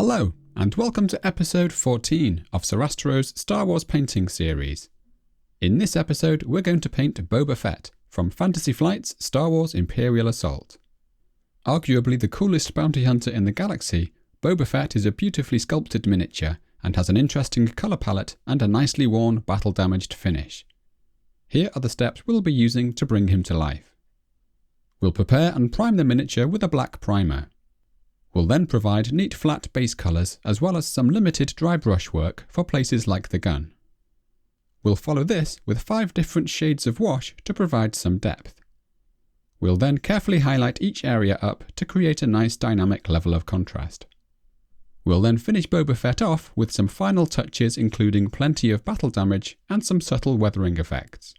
Hello, and welcome to episode 14 of Sarastro's Star Wars painting series. In this episode, we're going to paint Boba Fett from Fantasy Flight's Star Wars Imperial Assault. Arguably the coolest bounty hunter in the galaxy, Boba Fett is a beautifully sculpted miniature and has an interesting colour palette and a nicely worn, battle-damaged finish. Here are the steps we'll be using to bring him to life. We'll prepare and prime the miniature with a black primer. We'll then provide neat flat base colours as well as some limited dry brush work for places like the gun. We'll follow this with 5 different shades of wash to provide some depth. We'll then carefully highlight each area up to create a nice dynamic level of contrast. We'll then finish Boba Fett off with some final touches including plenty of battle damage and some subtle weathering effects.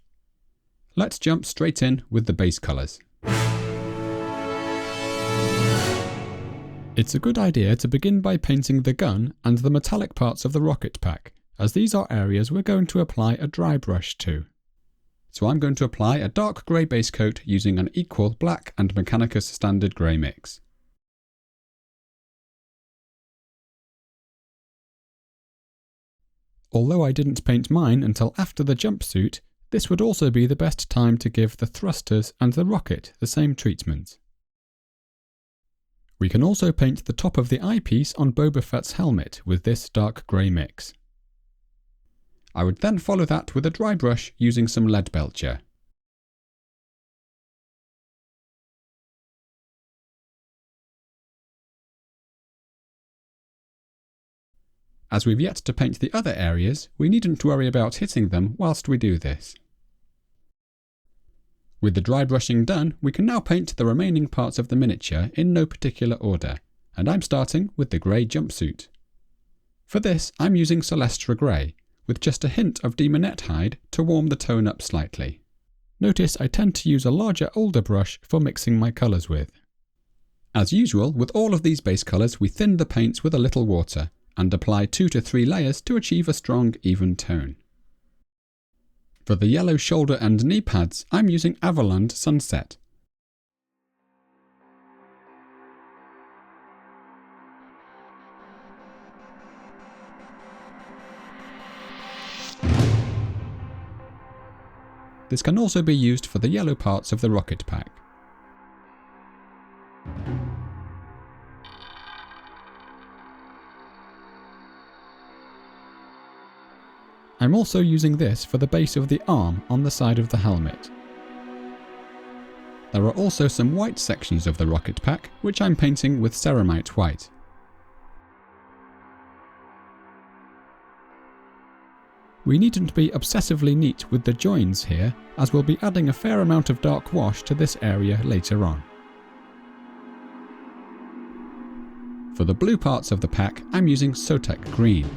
Let's jump straight in with the base colours. It's a good idea to begin by painting the gun and the metallic parts of the rocket pack, as these are areas we're going to apply a dry brush to. So I'm going to apply a dark grey base coat using an equal black and Mechanicus standard grey mix. Although I didn't paint mine until after the jumpsuit, this would also be the best time to give the thrusters and the rocket the same treatment. We can also paint the top of the eyepiece on Boba Fett's helmet with this dark grey mix. I would then follow that with a dry brush using some Leadbeltcher. As we've yet to paint the other areas, we needn't worry about hitting them whilst we do this. With the dry brushing done, we can now paint the remaining parts of the miniature in no particular order, and I'm starting with the grey jumpsuit. For this, I'm using Celestra Grey, with just a hint of Daemonette Hide to warm the tone up slightly. Notice I tend to use a larger, older brush for mixing my colours with. As usual, with all of these base colours, we thin the paints with a little water, and apply 2 to 3 layers to achieve a strong, even tone. For the yellow shoulder and knee pads, I'm using Averland Sunset. This can also be used for the yellow parts of the rocket pack. I'm also using this for the base of the arm on the side of the helmet. There are also some white sections of the rocket pack, which I'm painting with Ceramite White. We needn't be obsessively neat with the joins here, as we'll be adding a fair amount of dark wash to this area later on. For the blue parts of the pack, I'm using Sotek Green.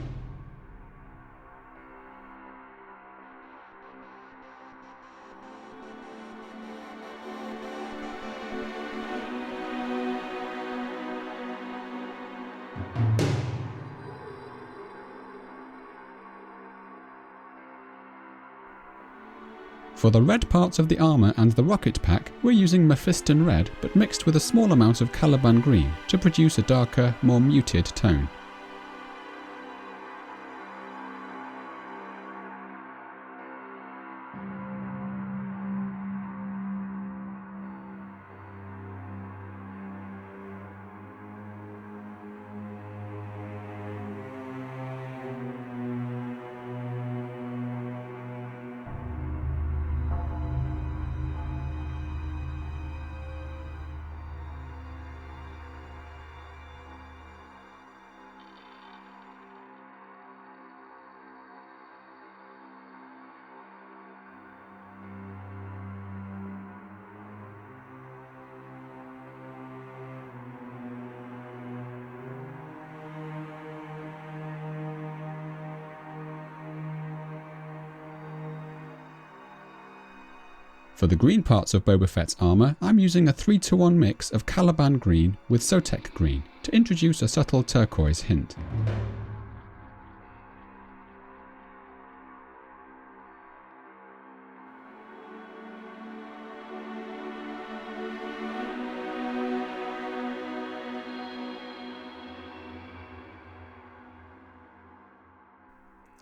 For the red parts of the armour and the rocket pack, we're using Mephiston Red but mixed with a small amount of Caliban Green to produce a darker, more muted tone. For the green parts of Boba Fett's armour, I'm using a 3-to-1 mix of Caliban Green with Sotek Green to introduce a subtle turquoise hint.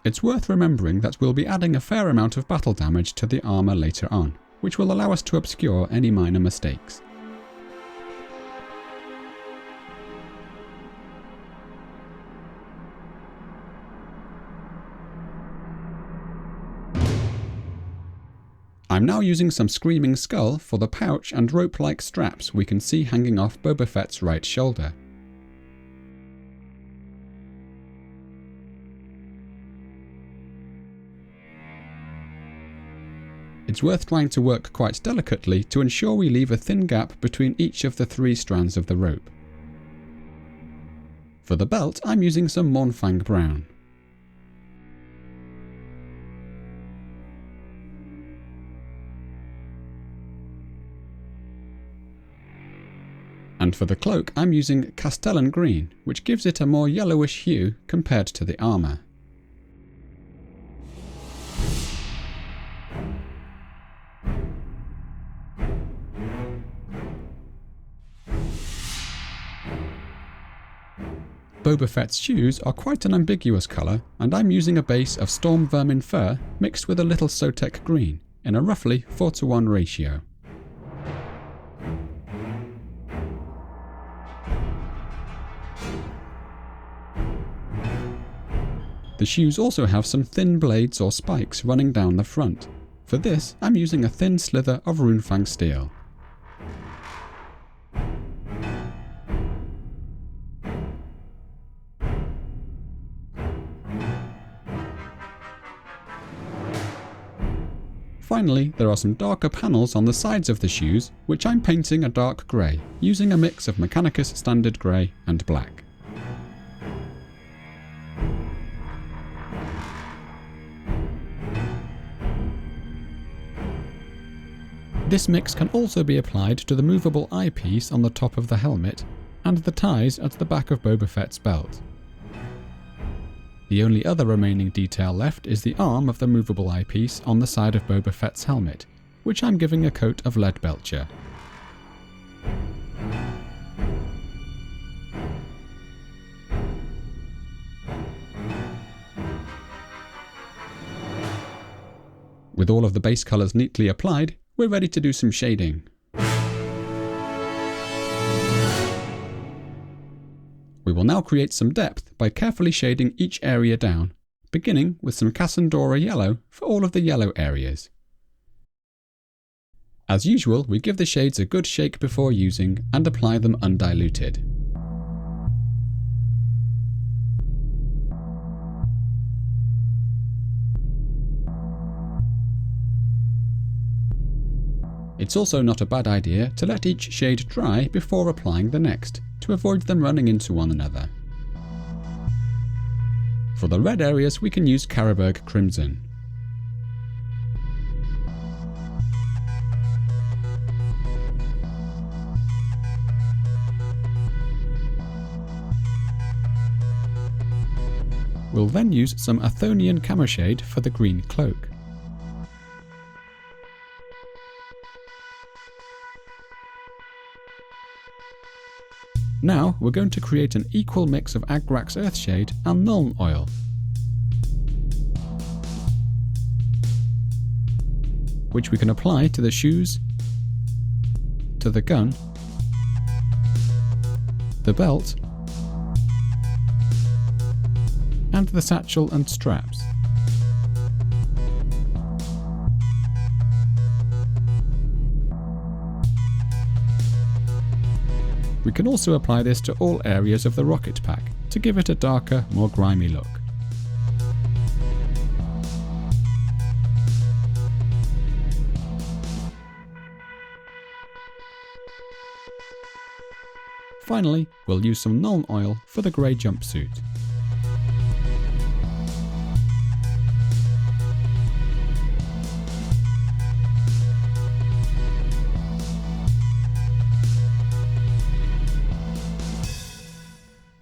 It's worth remembering that we'll be adding a fair amount of battle damage to the armour later on, which will allow us to obscure any minor mistakes. I'm now using some Screaming Skull for the pouch and rope-like straps we can see hanging off Boba Fett's right shoulder. It's worth trying to work quite delicately to ensure we leave a thin gap between each of the 3 strands of the rope. For the belt, I'm using some Mournfang Brown. And for the cloak, I'm using Castellan Green, which gives it a more yellowish hue compared to the armour. Boba Fett's shoes are quite an ambiguous colour, and I'm using a base of Stormvermin Fur mixed with a little Sotek Green in a roughly 4:1 ratio. The shoes also have some thin blades or spikes running down the front. For this, I'm using a thin slither of Runefang Steel. Finally, there are some darker panels on the sides of the shoes, which I'm painting a dark grey, using a mix of Mechanicus Standard Grey and Black. This mix can also be applied to the movable eyepiece on the top of the helmet, and the ties at the back of Boba Fett's belt. The only other remaining detail left is the arm of the movable eyepiece on the side of Boba Fett's helmet, which I'm giving a coat of Leadbeltcher. With all of the base colours neatly applied, we're ready to do some shading. We will now create some depth by carefully shading each area down, beginning with some Casadora Yello for all of the yellow areas. As usual, we give the shades a good shake before using and apply them undiluted. It's also not a bad idea to let each shade dry before applying the next, to avoid them running into one another. For the red areas we can use Carroburg Crimson. We'll then use some Athonian Camoshade for the green cloak. Now we're going to create an equal mix of Agrax Earthshade and Nuln Oil, which we can apply to the shoes, to the gun, the belt, and the satchel and straps. We can also apply this to all areas of the rocket pack to give it a darker, more grimy look. Finally, we'll use some Nuln Oil for the grey jumpsuit.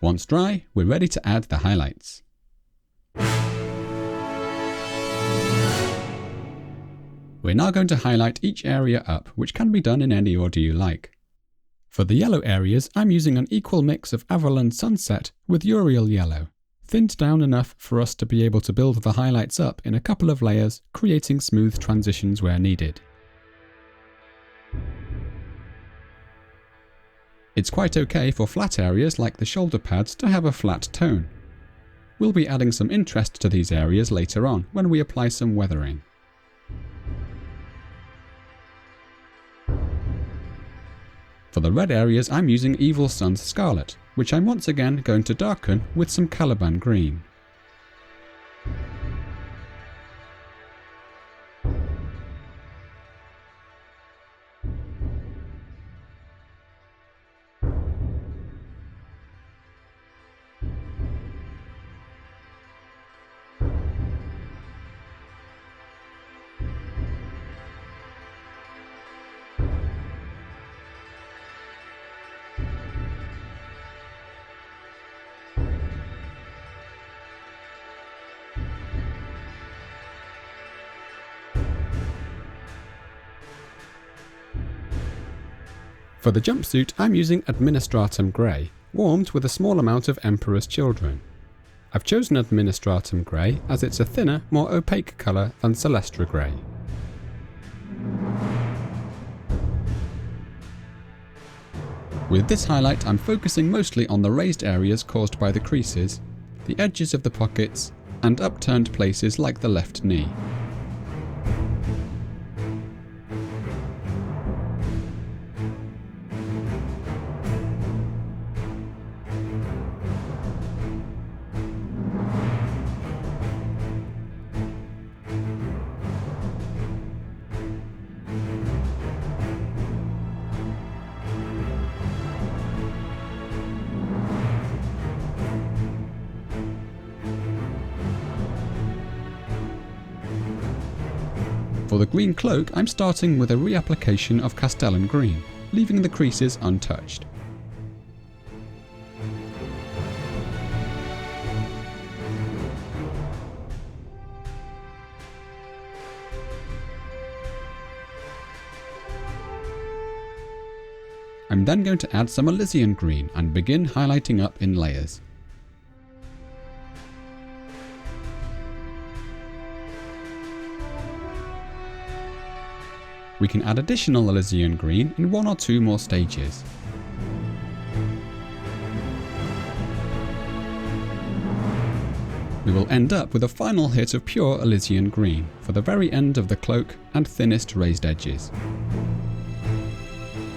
Once dry, we're ready to add the highlights. We're now going to highlight each area up, which can be done in any order you like. For the yellow areas, I'm using an equal mix of Averland Sunset with Yriel Yellow, thinned down enough for us to be able to build the highlights up in a couple of layers, creating smooth transitions where needed. It's quite okay for flat areas like the shoulder pads to have a flat tone. We'll be adding some interest to these areas later on when we apply some weathering. For the red areas I'm using Evil Sun's Scarlet, which I'm once again going to darken with some Caliban Green. For the jumpsuit, I'm using Administratum Grey, warmed with a small amount of Emperor's Children. I've chosen Administratum Grey as it's a thinner, more opaque colour than Celestra Grey. With this highlight, I'm focusing mostly on the raised areas caused by the creases, the edges of the pockets, and upturned places like the left knee. For the green cloak, I'm starting with a reapplication of Castellan Green, leaving the creases untouched. I'm then going to add some Elysian Green and begin highlighting up in layers. We can add additional Elysian Green in one or two more stages. We will end up with a final hit of pure Elysian Green for the very end of the cloak and thinnest raised edges.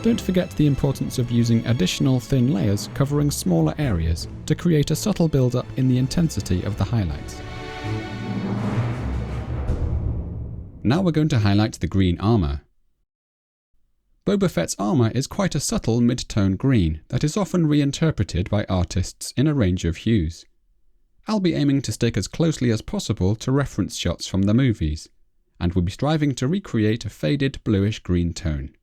Don't forget the importance of using additional thin layers covering smaller areas to create a subtle build-up in the intensity of the highlights. Now we're going to highlight the green armour. Boba Fett's armour is quite a subtle mid-tone green that is often reinterpreted by artists in a range of hues. I'll be aiming to stick as closely as possible to reference shots from the movies, and will be striving to recreate a faded bluish-green tone.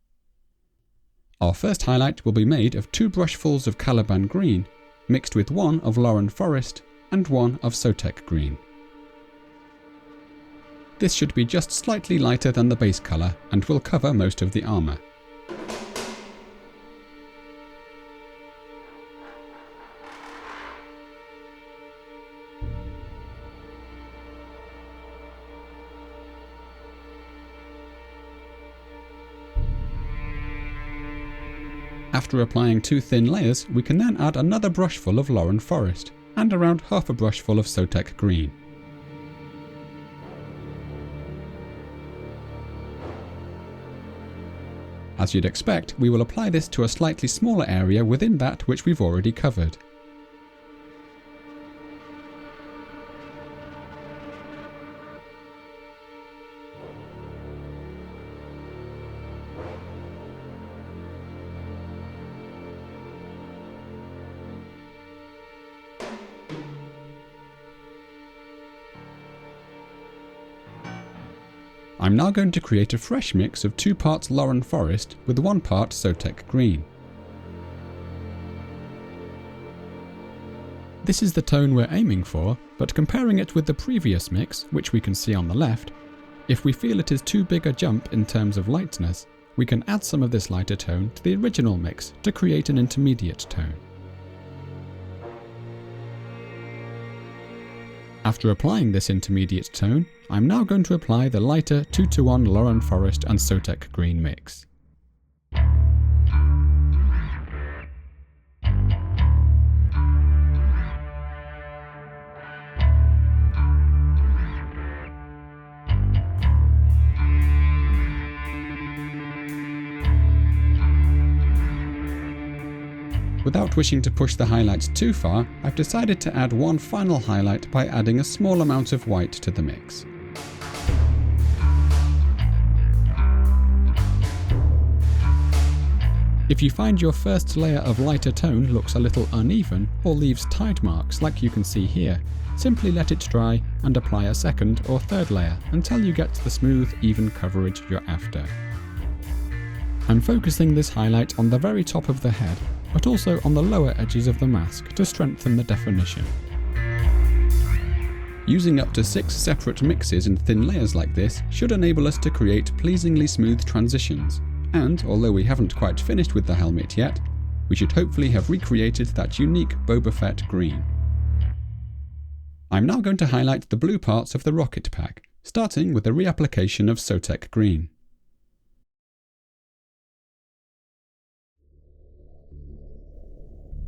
Our first highlight will be made of 2 brushfuls of Caliban Green, mixed with 1 of Loren Forest and 1 of Sotek Green. This should be just slightly lighter than the base colour and will cover most of the armour. After applying 2 thin layers, we can then add another brushful of Loren Forest and around half a brushful of Sotek Green. As you'd expect, we will apply this to a slightly smaller area within that which we've already covered. I'm now going to create a fresh mix of 2 parts Loren Forest with 1 part Sotek Green. This is the tone we're aiming for, but comparing it with the previous mix, which we can see on the left, if we feel it is too big a jump in terms of lightness, we can add some of this lighter tone to the original mix to create an intermediate tone. After applying this intermediate tone, I'm now going to apply the lighter 2-to-1 Loren Forest and Sotek Green mix. Without wishing to push the highlights too far, I've decided to add one final highlight by adding a small amount of white to the mix. If you find your first layer of lighter tone looks a little uneven or leaves tide marks like you can see here, simply let it dry and apply a second or third layer until you get the smooth, even coverage you're after. I'm focusing this highlight on the very top of the head, but also on the lower edges of the mask to strengthen the definition. Using up to 6 separate mixes in thin layers like this should enable us to create pleasingly smooth transitions, and although we haven't quite finished with the helmet yet, we should hopefully have recreated that unique Boba Fett green. I'm now going to highlight the blue parts of the rocket pack, starting with a reapplication of Sotek Green.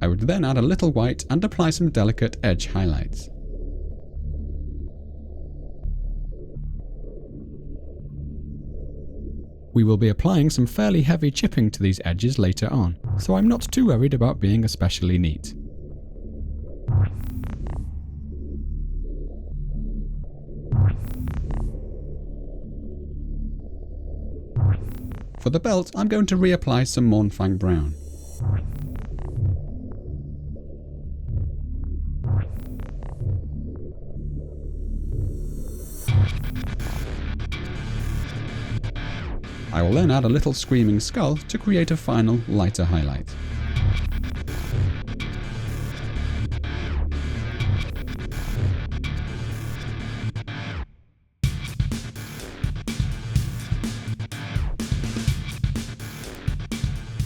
I would then add a little white and apply some delicate edge highlights. We will be applying some fairly heavy chipping to these edges later on, so I'm not too worried about being especially neat. For the belt, I'm going to reapply some Mournfang Brown. I will then add a little Screaming Skull to create a final, lighter highlight.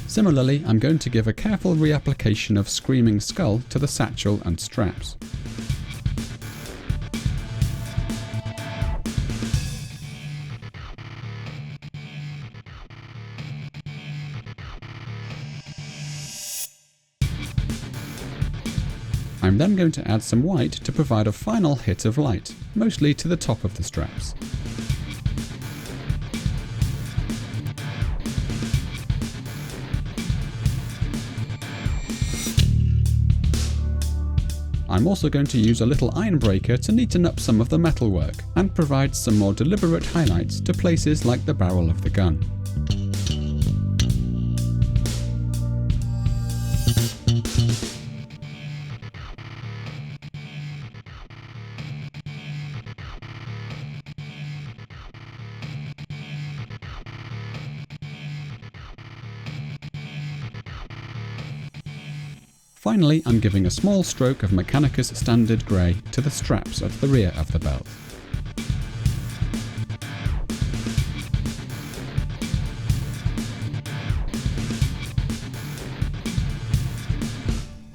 Similarly, I'm going to give a careful reapplication of Screaming Skull to the satchel and straps. I'm then going to add some white to provide a final hit of light, mostly to the top of the straps. I'm also going to use a little iron breaker to neaten up some of the metalwork and provide some more deliberate highlights to places like the barrel of the gun. Finally, I'm giving a small stroke of Mechanicus Standard Grey to the straps at the rear of the belt.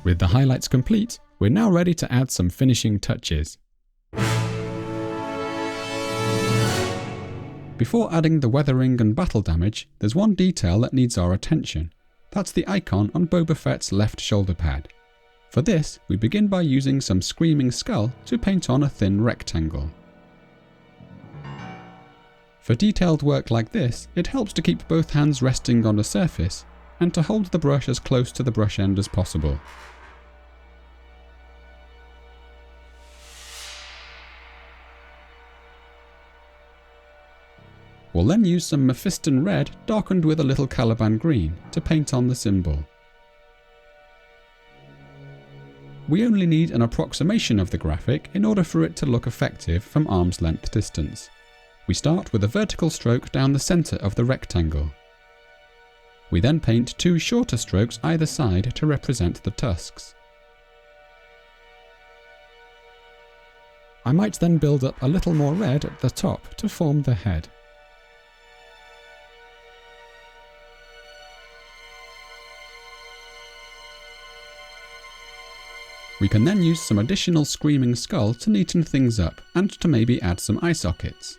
With the highlights complete, we're now ready to add some finishing touches. Before adding the weathering and battle damage, there's one detail that needs our attention. That's the icon on Boba Fett's left shoulder pad. For this, we begin by using some Screaming Skull to paint on a thin rectangle. For detailed work like this, it helps to keep both hands resting on a surface and to hold the brush as close to the brush end as possible. We'll then use some Mephiston Red darkened with a little Caliban Green to paint on the symbol. We only need an approximation of the graphic in order for it to look effective from arm's length distance. We start with a vertical stroke down the centre of the rectangle. We then paint 2 shorter strokes either side to represent the tusks. I might then build up a little more red at the top to form the head. We We can then use some additional Screaming Skull to neaten things up and to maybe add some eye sockets.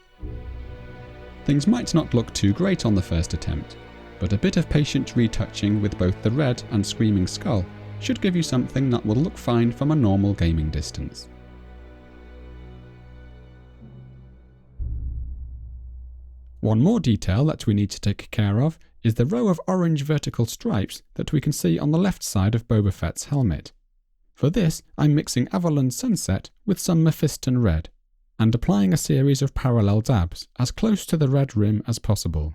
Things might not look too great on the first attempt, but a bit of patient retouching with both the red and Screaming Skull should give you something that will look fine from a normal gaming distance. One more detail that we need to take care of is the row of orange vertical stripes that we can see on the left side of Boba Fett's helmet. For this, I'm mixing Averland Sunset with some Mephiston Red, and applying a series of parallel dabs as close to the red rim as possible.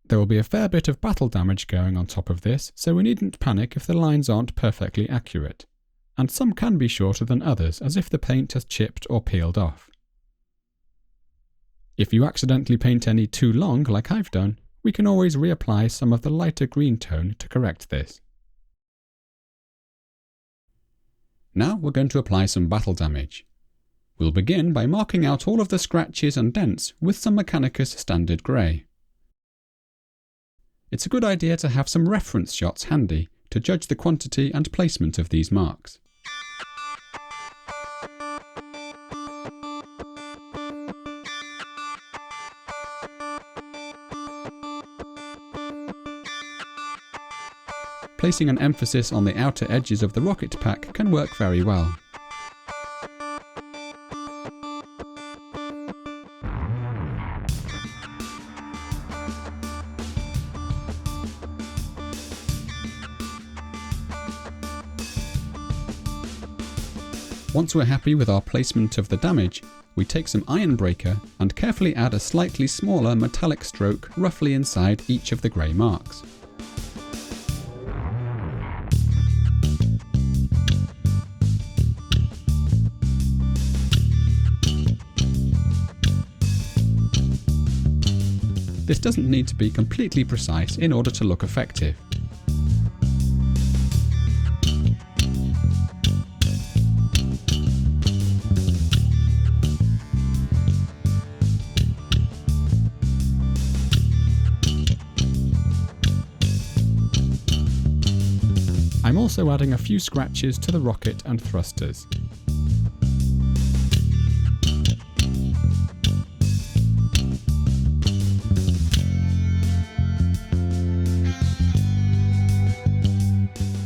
There will be a fair bit of battle damage going on top of this, so we needn't panic if the lines aren't perfectly accurate, and some can be shorter than others as if the paint has chipped or peeled off. If you accidentally paint any too long like I've done, we can always reapply some of the lighter green tone to correct this. Now we're going to apply some battle damage. We'll begin by marking out all of the scratches and dents with some Mechanicus Standard Grey. It's a good idea to have some reference shots handy to judge the quantity and placement of these marks. Placing an emphasis on the outer edges of the rocket pack can work very well. Once we're happy with our placement of the damage, we take some Iron Breaker and carefully add a slightly smaller metallic stroke roughly inside each of the grey marks. This doesn't need to be completely precise in order to look effective. I'm also adding a few scratches to the rocket and thrusters.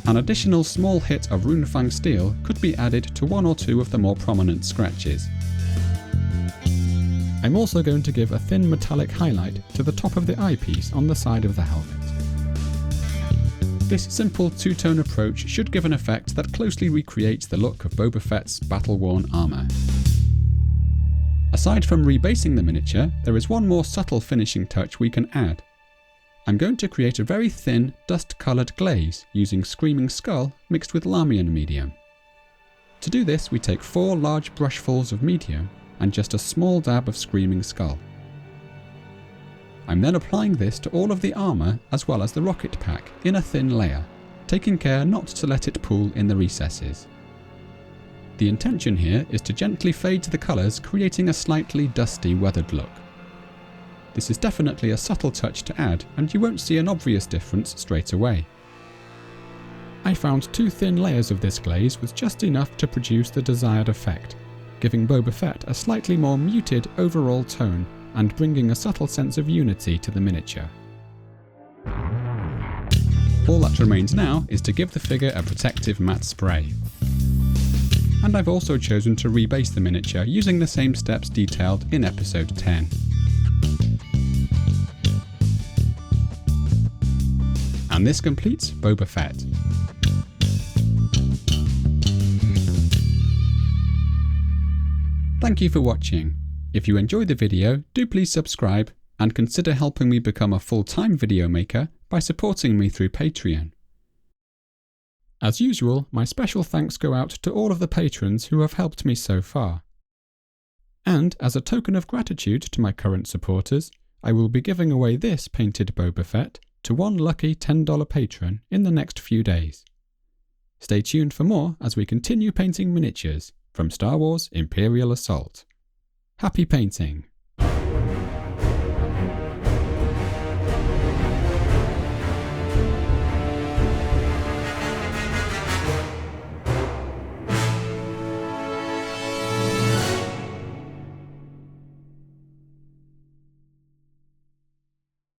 An additional small hit of Runefang Steel could be added to one or two of the more prominent scratches. I'm also going to give a thin metallic highlight to the top of the eyepiece on the side of the helmet. This simple two-tone approach should give an effect that closely recreates the look of Boba Fett's battle-worn armour. Aside from rebasing the miniature, there is one more subtle finishing touch we can add. I'm going to create a very thin, dust-coloured glaze using Screaming Skull mixed with Lahmian Medium. To do this, we take 4 large brushfuls of medium and just a small dab of Screaming Skull. I'm then applying this to all of the armour as well as the rocket pack in a thin layer, taking care not to let it pool in the recesses. The intention here is to gently fade the colours, creating a slightly dusty, weathered look. This is definitely a subtle touch to add, and you won't see an obvious difference straight away. I found 2 thin layers of this glaze was just enough to produce the desired effect, giving Boba Fett a slightly more muted overall tone and bringing a subtle sense of unity to the miniature. All that remains now is to give the figure a protective matte spray. And I've also chosen to rebase the miniature using the same steps detailed in episode 10. And this completes Boba Fett. Thank you for watching. If you enjoyed the video, do please subscribe and consider helping me become a full-time video maker by supporting me through Patreon. As usual, my special thanks go out to all of the patrons who have helped me so far. And as a token of gratitude to my current supporters, I will be giving away this painted Boba Fett to one lucky $10 patron in the next few days. Stay tuned for more as we continue painting miniatures from Star Wars Imperial Assault. Happy painting!